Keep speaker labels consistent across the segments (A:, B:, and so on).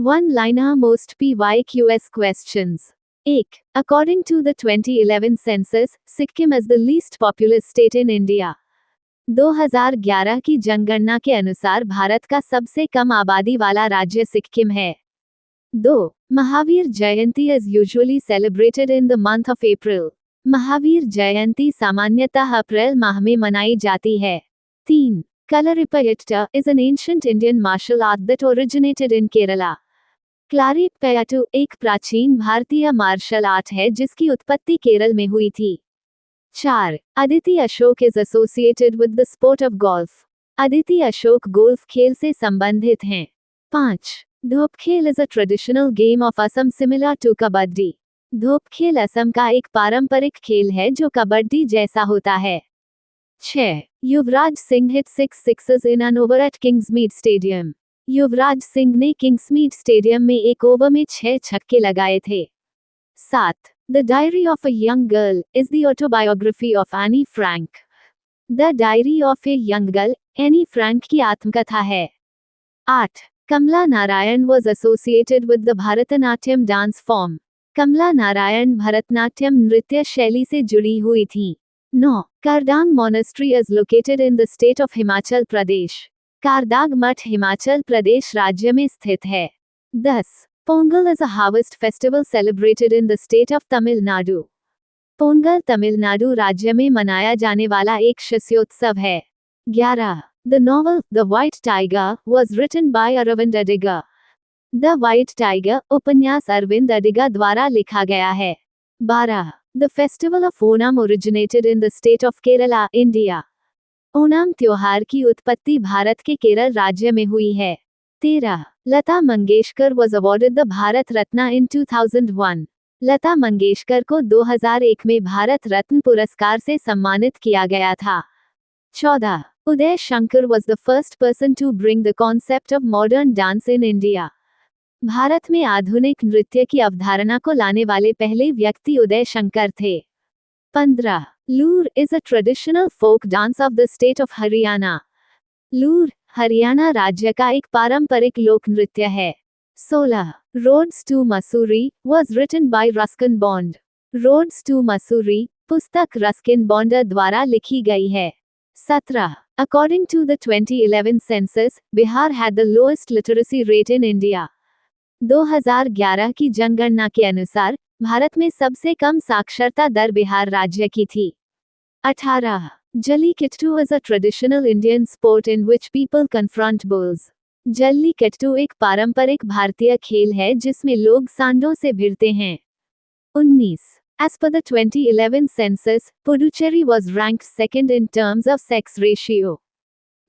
A: One-liner most PYQS questions. 1. According to the 2011 census, Sikkim is the least populous state in India. 2011 की जनगणना के अनुसार भारत का सबसे कम आबादी वाला राज्य सिक्किम है. 2. Mahavir Jayanti is usually celebrated in the month of April. Mahavir Jayanti सामान्यतः अप्रैल माह में मनाई जाती है. 3. Kalarippayattu is an ancient Indian martial art that originated in Kerala. क्लारिप्पयट्टू एक प्राचीन भारतीय मार्शल आर्ट है जिसकी उत्पत्ति केरल में हुई थी. 4. Aditi Ashok is associated with the sport of golf. Aditi Ashok golf खेल से संबंधित हैं. 5. धोपखेल is a traditional game of Assam similar to kabaddi. धोपखेल Assam का एक पारंपरिक खेल है जो कबड्डी जैसा होता है. 6. Yuvraj Singh hit 6 sixes in an over at Kingsmead Stadium. Yuvraj Singh ने किंग्समीड स्टेडियम में एक ओवर में 6 छक्के लगाए थे. 7. The Diary of a Young Girl is the autobiography of Annie Frank. The Diary of a Young Girl, Annie Frank की आत्मकथा है. 8. कमला Narayan was associated with the Bharatanatyam dance form. कमला नारायण भरतनाट्यम नृत्य शैली से जुड़ी हुई थी. 9. Kardang Monastery is located in the state of Himachal Pradesh. कारदाग मठ हिमाचल प्रदेश राज्य में स्थित है. 10. Pongal is a harvest festival celebrated in the state of Tamil Nadu. Pongal Tamil Nadu राज्य में मनाया जाने वाला एक शस्योत्सव है. 11. The novel, The White Tiger, was written by Aravind Adiga. The White Tiger, उपन्यास अरविंद अडिगा द्वारा लिखा गया है. 12. The festival of Onam originated in the state of Kerala, India. Onam त्योहार की उत्पत्ति भारत के केरल राज्य में हुई है. 13. Lata Mangeshkar was awarded the Bharat Ratna in 2001. Lata Mangeshkar को 2001 में भारत रत्न पुरस्कार से सम्मानित किया गया था. 14. Uday Shankar was the first person to bring the concept of modern dance in India. Bharat में आधुनिक नृत्य की अवधारणा को लाने वाले पहले व्यक्ति उदय शंकर थे. 15. लूर is a traditional folk dance of the state of Haryana. लूर हरियाणा राज्य का एक पारंपरिक लोक नृत्य है. 16. Roads to Mussoorie was written by Ruskin Bond. Roads to Mussoorie पुस्तक रस्किन बॉन्ड द्वारा लिखी गई है. 17. According to the 2011 census, Bihar had the lowest literacy rate in India. 2011 की जनगणना के अनुसार भारत में सबसे कम साक्षरता दर बिहार राज्य की थी. 18. Jallikattu is a traditional Indian sport in which people confront bulls. Jallikattu एक पारंपरिक भारतीय खेल है जिसमें लोग सांडों से भिड़ते हैं. 19. As per the 2011 census, Puducherry was ranked second in terms of sex ratio.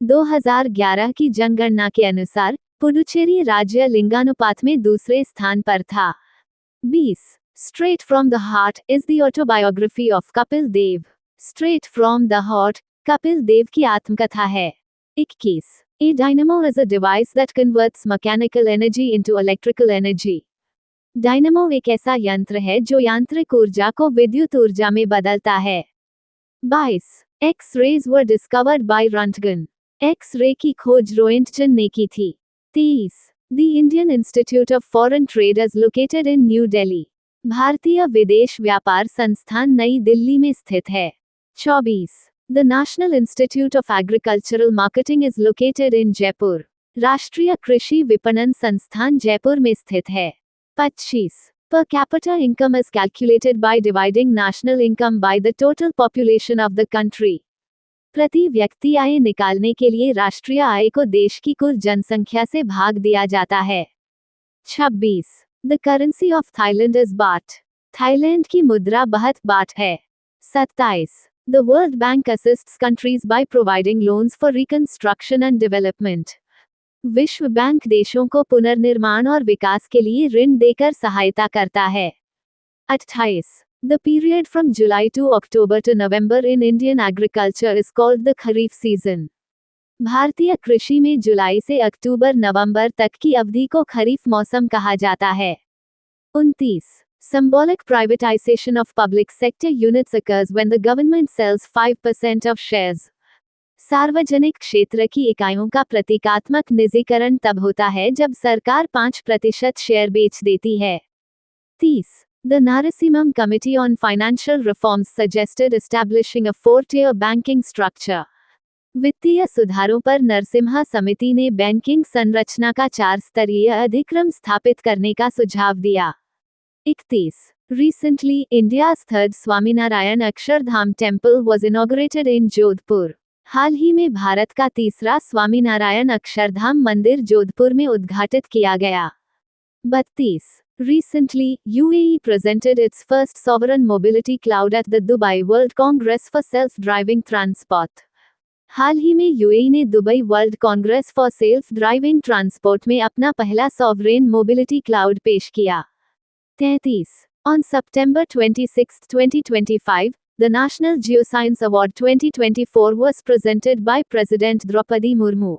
A: 2011 की जनगणना के अनुसार पुडुचेरी राज्य लिंगानुपात में दूसरे स्थान पर था. 20. Straight from the Heart is the autobiography of Kapil Dev. Straight from the Heart, Kapil Dev की आत्मकथा है. 21. A dynamo is a device that converts mechanical energy into electrical energy. Dynamo एक ऐसा यंत्र है जो यांत्रिक ऊर्जा को विद्युत ऊर्जा में बदलता है. 22. X-rays were discovered by Röntgen. X-ray की खोज रोएंटगन ने की थी. 23. The Indian Institute of Foreign Trade is located in New Delhi. भारतीय विदेश व्यापार संस्थान नई दिल्ली में स्थित है. 24. The National Institute of Agricultural Marketing is located in Jaipur. राष्ट्रीय कृषि विपणन संस्थान जयपुर में स्थित है. 25. Per capita income is calculated by dividing national income by the total population of the country. प्रति व्यक्ति आय निकालने के लिए राष्ट्रीय आय को देश की कुल जनसंख्या से भाग दिया जाता है. 26. The currency of Thailand is baht. Thailand की मुद्रा बाht है. 27. The World Bank assists countries by providing loans for reconstruction and development. विश्व बैंक देशों को पुनर्निर्माण और विकास के लिए ऋण देकर सहायता करता है. 28. The period from July to October to November in Indian agriculture is called the Kharif season. भारतीय कृषि में जुलाई से अक्टूबर नवंबर तक की अवधि को खरीफ मौसम कहा जाता है. 29. Symbolic privatization of public sector units occurs when the government sells 5% of shares. सार्वजनिक क्षेत्र की इकाइयों का प्रतीकात्मक निजीकरण तब होता है जब सरकार 5% शेयर बेच देती है। 30. The Narasimham Committee on Financial Reforms suggested establishing a 4-tier banking structure. वित्तीय सुधारों पर नरसिम्हा समिति ने बैंकिंग संरचना का 4-स्तरीय अधिक्रम स्थापित करने का सुझाव दिया। 31. Recently, India's third Swaminarayan Akshardham temple was inaugurated in Jodhpur. हाल ही में भारत का तीसरा स्वामीनारायण अक्षरधाम मंदिर जोधपुर में उद्घाटित किया गया। 32. Recently, UAE presented its first sovereign mobility cloud at the Dubai World Congress for Self-Driving Transport. हाल ही में यूएई ने Dubai world Congress for self driving transport में अपना पहला सॉवरेन मोबिलिटी क्लाउड पेश किया। 33. On September 26, 2025, the National Geoscience Award 2024 was presented by President Draupadi Murmu.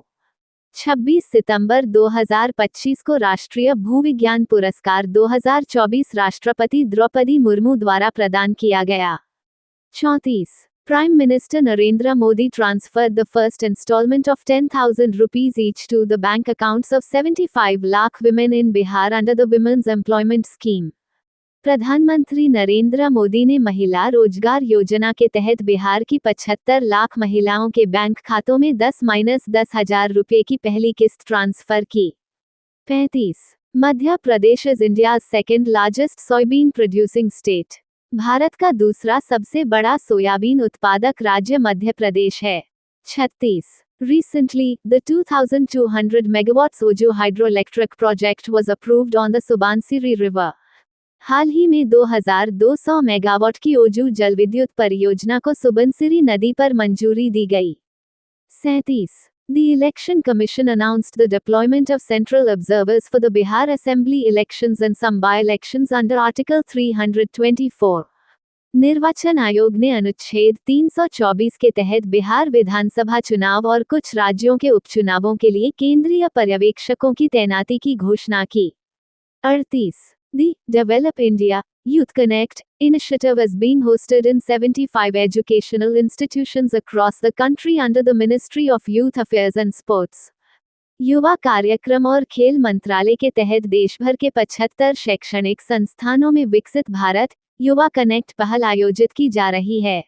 A: 26 सितंबर 2025 को राष्ट्रीय भूविज्ञान पुरस्कार 2024 राष्ट्रपति द्रौपदी मुर्मू द्वारा प्रदान किया गया। 34. Prime Minister Narendra Modi transferred the first installment of 10,000 rupees each to the bank accounts of 75 lakh women in Bihar under the Women's Employment Scheme. प्रधानमंत्री नरेंद्र मोदी ने महिला रोजगार योजना के तहत बिहार की 75 लाख महिलाओं के बैंक खातों में 10,000 रुपये की पहली किस्त ट्रांसफर की। 35. Madhya Pradesh is India's second largest soybean producing state. Bharat का दूसरा सबसे बड़ा सोयाबीन उत्पादक राज्य मध्य प्रदेश है। 36. Recently, the 2,200 megawatts Oju hydroelectric project was approved on the Subansiri River. हाल ही में 2,200 मेगावाट की ओजू जलविद्युत परियोजना को सुबनसिरी नदी पर मंजूरी दी गई। 37. The Election Commission announced the deployment of central observers for the Bihar Assembly elections and some by-elections under Article 324. निर्वाचन आयोग ने अनुच्छेद 324 के तहत बिहार विधानसभा चुनाव और कुछ राज्यों के उपचुनावों के लिए केंद्रीय पर्यवेक्षकों की तैनाती की घोषणा की। 38. The Develop India Youth Connect initiative is being hosted in 75 educational institutions across the country under the Ministry of Youth Affairs and Sports. युवा कार्यक्रम और खेल मंत्रालय के तहत देशभर के 75 शैक्षणिक संस्थानों में विकसित भारत युवा कनेक्ट पहल आयोजित की जा रही है।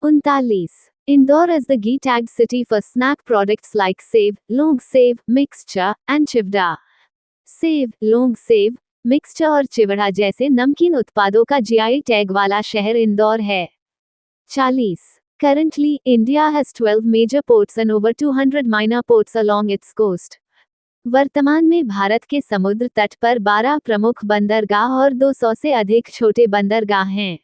A: 39. Indore is the ghee tagged city for snack products like sev, laung sev, mixture and chivda. Sev, laung sev, mixture और चिवड़ा जैसे नमकीन उत्पादों का जीआई टैग वाला शहर इंदौर है। 40. Currently, India has 12 major ports and over 200 minor ports along its coast. वर्तमान में भारत के समुद्र तट पर 12 प्रमुख बंदरगाह और 200 से अधिक छोटे बंदरगाह हैं।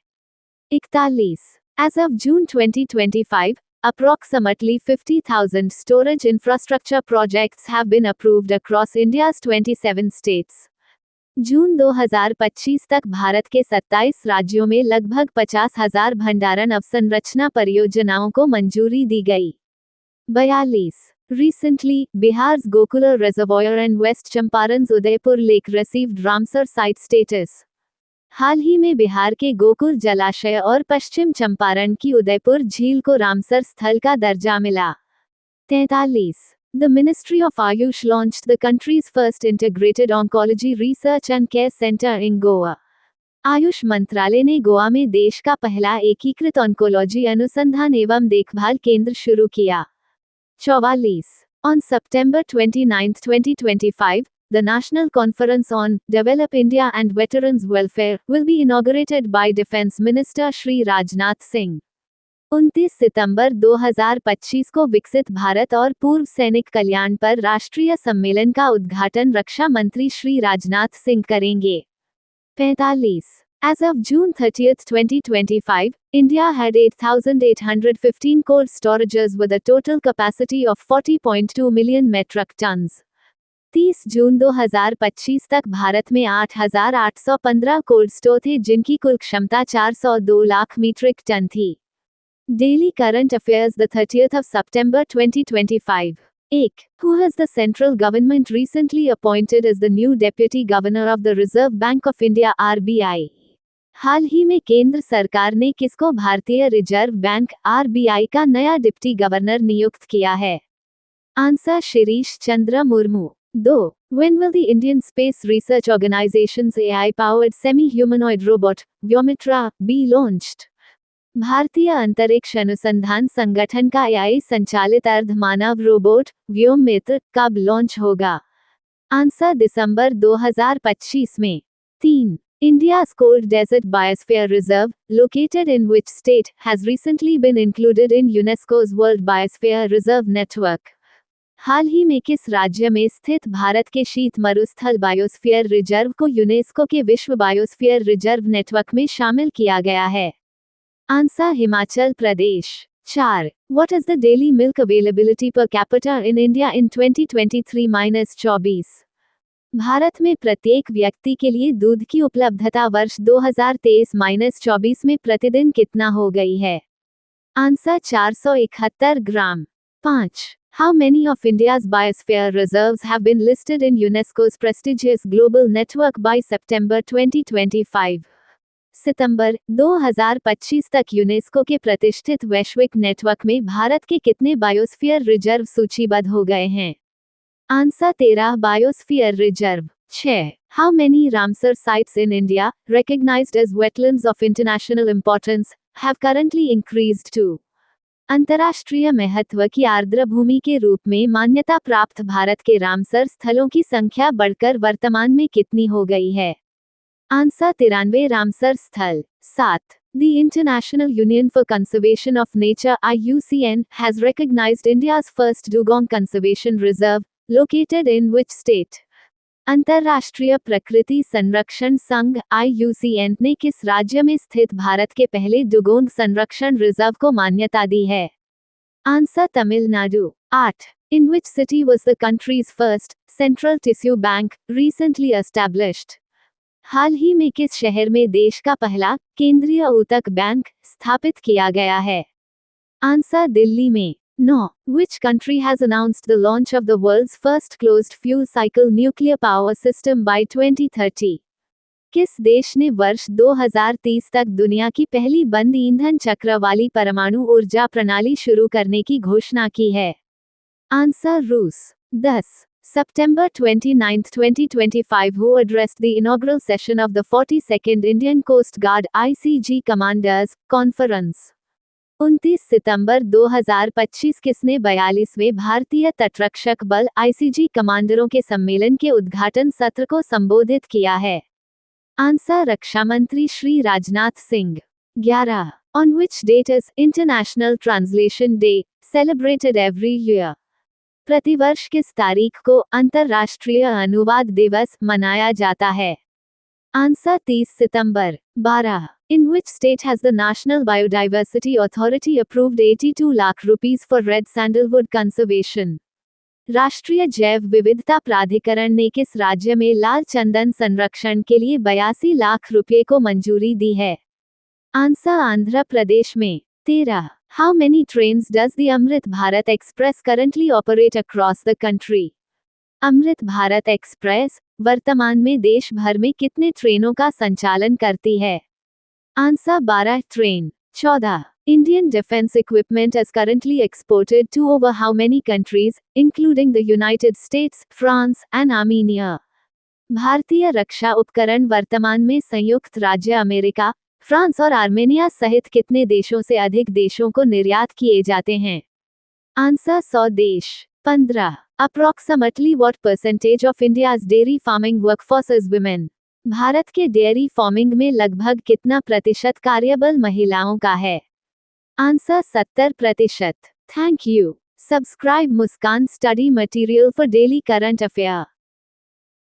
A: 41. As of June 2025, approximately 50,000 storage infrastructure projects have been approved across India's 27 states. जून 2025 तक भारत के 27 राज्यों में लगभग 50,000 भंडारण अवसंरचना परियोजनाओं को मंजूरी दी गई। 42. Recently, Bihar's Gokula Reservoir and West Champaran's Udaipur Lake received Ramsar Site status. हाल ही में बिहार के गोकुल जलाशय और पश्चिम चंपारण की उदयपुर झील को रामसर स्थल का दर्जा मिला। 43. The Ministry of Ayush launched the country's first integrated oncology research and care center in Goa. Ayush मंत्रालय ने गोवा में देश का पहला एकीकृत ऑन्कोलॉजी अनुसंधान एवं देखभाल केंद्र शुरू किया। 44. On September 29, 2025, the National Conference on Develop India and Veterans Welfare will be inaugurated by Defence Minister Shri Rajnath Singh. 29 सितंबर 2025 को विकसित भारत और पूर्व सैनिक कल्याण पर राष्ट्रीय सम्मेलन का उद्घाटन रक्षा मंत्री श्री राजनाथ सिंह करेंगे। 45. As of June 30, 2025, India had 8,815 cold storages with a total capacity of 40.2 million metric tons. 30 जून 2025 तक भारत में 8,815 कोल्ड स्टोर थे जिनकी कुल क्षमता 402 लाख मीट्रिक टन थी। Daily Current Affairs, the 30th of September 2025. 1. Who has the central government recently appointed as the new Deputy Governor of the Reserve Bank of India (RBI)? हाल ही में केंद्र सरकार ने किसको भारतीय रिजर्व बैंक आरबीआई का नया deputy governor नियुक्त किया है? Answer Shirish Chandra Murmu. 2. When will the Indian Space Research Organization's AI-powered semi-humanoid robot, Vyomitra, be launched? भारतीय अंतरिक्ष अनुसंधान संगठन का एआई संचालित अर्धमानव रोबोट व्योममित्र कब लॉन्च होगा? आंसर दिसंबर 2025 में। 3. India's cold desert biosphere reserve, located in which state, has recently been included in UNESCO's World Biosphere Reserve Network. हाल ही में किस राज्य में स्थित भारत के शीत मरुस्थल बायोस्फीयर रिजर्व को यूनेस्को के विश्व बायोस्फीयर रिजर्व नेटवर्क में शामिल किया गया है? Answer Himachal Pradesh. 4. What is the daily milk availability per capita in India in 2023-24? Bharat में प्रत्येक व्यक्ति के लिए दूध की उपलब्धता वर्ष 2023-24 में प्रतिदिन कितना हो गई है? Answer 471 gram. 5. How many of India's biosphere reserves have been listed in UNESCO's prestigious global network by September 2025? सितंबर 2025 तक यूनेस्को के प्रतिष्ठित वैश्विक नेटवर्क में भारत के कितने बायोस्फीयर रिजर्व सूचीबद्ध हो गए हैं? Answer 13 biosphere reserve. 6. How many Ramsar sites in India, recognized as wetlands of international importance, have currently increased to? अंतर्राष्ट्रीय महत्व की आर्द्र भूमि के रूप में मान्यता प्राप्त भारत के रामसर स्थलों की संख्या बढ़कर वर्तमान में कितनी हो गई है? आंसर 93 रामसर स्थल। 7. The International Union for Conservation of Nature (IUCN) has recognized India's first dugong conservation reserve, located in which state? अंतर्राष्ट्रीय प्रकृति संरक्षण संघ (IUCN) ने किस राज्य में स्थित भारत के पहले डुगोंग संरक्षण रिजर्व को मान्यता दी है? Answer Tamil Nadu. 8. In which city was the country's first central tissue bank recently established? हाल ही में किस शहर में देश का पहला केंद्रीय ऊतक बैंक स्थापित किया गया है? आंसर दिल्ली में। 9. Which country has announced the launch of the world's first closed fuel cycle nuclear power system by 2030? किस देश ने वर्ष 2030 तक दुनिया की पहली बंद ईंधन चक्र वाली परमाणु ऊर्जा प्रणाली शुरू करने की घोषणा की है? आंसर रूस। 10. September 29, 2025 Who addressed the inaugural session of the 42nd Indian Coast Guard ICG Commanders Conference? 29 सितंबर 2025 किसने 42वें भारतीय तटरक्षक बल ICG कमांडरों के सम्मेलन के उद्घाटन सत्र को संबोधित किया है? आंसर रक्षा मंत्री Shri Rajnath Singh. 11. On which date is International Translation Day celebrated every year? प्रतिवर्ष किस तारीख को अंतर्राष्ट्रीय अनुवाद दिवस मनाया जाता है? Answer 30 September. 12. In which state has the National Biodiversity Authority approved 82 lakh rupees for red sandalwood conservation? राष्ट्रीय जैव विविधता प्राधिकरण ने किस राज्य में लाल चंदन संरक्षण के लिए 82 लाख रुपये को मंजूरी दी है? आंसर आंध्र प्रदेश में। 13. How many trains does the Amrit Bharat Express currently operate across the country? Amrit Bharat Express वर्तमान में देश भर में कितने ट्रेनों का संचालन करती है? Answer 12 train. 14. Indian defense equipment is currently exported to over how many countries, including the United States, France, and Armenia? भारतीय रक्षा उपकरण वर्तमान में संयुक्त राज्य अमेरिका, फ्रांस और आर्मेनिया सहित कितने देशों से अधिक देशों को निर्यात किए जाते हैं? आंसर 100 देश। 15. Approximately what percentage of India's dairy farming workforce is women? Bharat के डेयरी फार्मिंग में लगभग कितना प्रतिशत कार्यबल महिलाओं का है? Answer 70%। Thank you. Subscribe Muskan study material for daily current affair.